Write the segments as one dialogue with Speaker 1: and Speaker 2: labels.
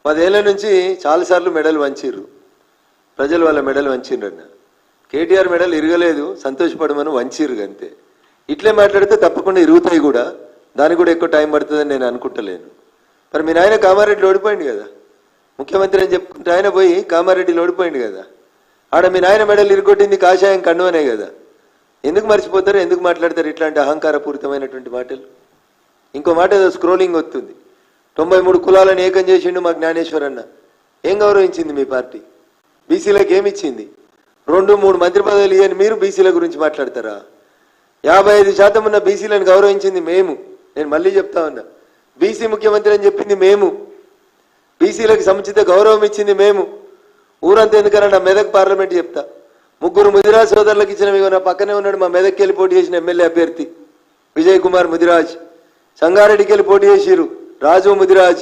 Speaker 1: 10 ఏళ్ల నుంచి చాలాసార్లు మెడల్ వంచిర్రు, ప్రజలు వాళ్ళ మెడల్ వంచిండ్రన్న. కేటీఆర్ మెడల్ ఇరగలేదు, సంతోషపడమని వంచిర్రు అంతే. ఇట్లే మాట్లాడితే తప్పకుండా ఇరుగుతాయి కూడా, దానికి కూడా ఎక్కువ టైం పడుతుందని నేను అనుకుంటలేను. మరి మీ నాయన కామారెడ్డిలో ఓడిపోయింది కదా, ముఖ్యమంత్రి అని చెప్పుకుంటే ఆయన పోయి కామారెడ్డిలో ఓడిపోయింది కదా. ఆడ మీ నాయన మెడల్ ఇరుగొట్టింది కాషాయం కండువనే కదా. ఎందుకు మర్చిపోతారు, ఎందుకు మాట్లాడతారు ఇట్లాంటి అహంకారపూరితమైనటువంటి మాటలు? ఇంకో మాట ఏదో స్క్రోలింగ్ వస్తుంది, 93 కులాలను ఏకం చేసిండు మా జ్ఞానేశ్వర్ అన్న. ఏం గౌరవించింది మీ పార్టీ? బీసీలకు ఏమిచ్చింది? 2-3 మంత్రి పదవులు ఇవ్వని మీరు బీసీల గురించి మాట్లాడతారా? 55% ఉన్న బీసీలను గౌరవించింది మేము. నేను మళ్ళీ చెప్తా ఉన్నా, బీసీ ముఖ్యమంత్రి అని చెప్పింది మేము, బీసీలకు సముచిత గౌరవం ఇచ్చింది మేము. ఊరంతా ఎందుకన్నా మెదక్ పార్లమెంట్ చెప్తా, 3 ముదిరాజ్ సోదరులకు ఇచ్చిన నా పక్కనే ఉన్నాడు, మా మెదక్కి వెళ్ళి పోటీ చేసిన ఎమ్మెల్యే అభ్యర్థి విజయ్ కుమార్ ముదిరాజ్. సంగారెడ్డికి వెళ్ళి పోటీ చేసిర్రు రాజు ముదిరాజ్.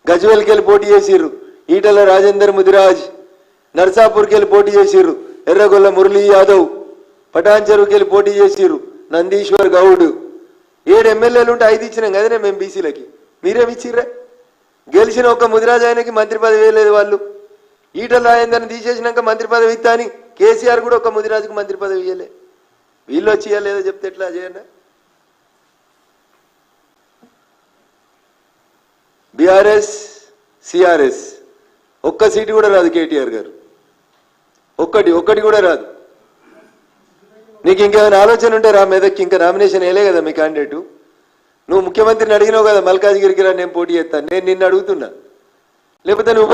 Speaker 1: గజ్వేల్కి వెళ్ళి పోటీ చేసిర్రు ఈటల రాజేందర్ ముదిరాజ్. నర్సాపూర్కి వెళ్ళి పోటీ చేసిర్రు ఎర్రగొల్ల మురళీ యాదవ్. పటాన్ చెరువుకి వెళ్ళి పోటీ చేసిర్రు నందీశ్వర్ గౌడ్. 7 ఎమ్మెల్యేలు ఉంటే 5 ఇచ్చినాం కదనే మేము బీసీలకి. మీరేమి ఇచ్చిర్రే? గెలిచిన ఒక్క ముదిరాజ్ ఆయనకి మంత్రి పదవి వేయలేదు వాళ్ళు. ఈటల రాజేందర్ని తీసేసినాక మంత్రి పదవి ఇస్తా అని కేసీఆర్ కూడా ఒక ముదిరాజుకు మంత్రి పదవి ఇవ్వలే. వీళ్ళు వచ్చి ఇవ్వలేదో చెప్తే ఎట్లా చేయండి? బీఆర్ఎస్ సిఆర్ఎస్ ఒక్క సీటు కూడా రాదు కేటీఆర్ గారు, ఒక్కటి కూడా రాదు. నీకు ఇంకేమైనా ఆలోచన ఉంటే రా మెదక్కి, ఇంకా నామినేషన్ వేయలే కదా మీ క్యాండిడేటు. నువ్వు ముఖ్యమంత్రిని అడిగినావు కదా మల్కాజ్గిరికి రా నేను పోటీ చేస్తాను, నేను నిన్ను అడుగుతున్నా. లేకపోతే నువ్వు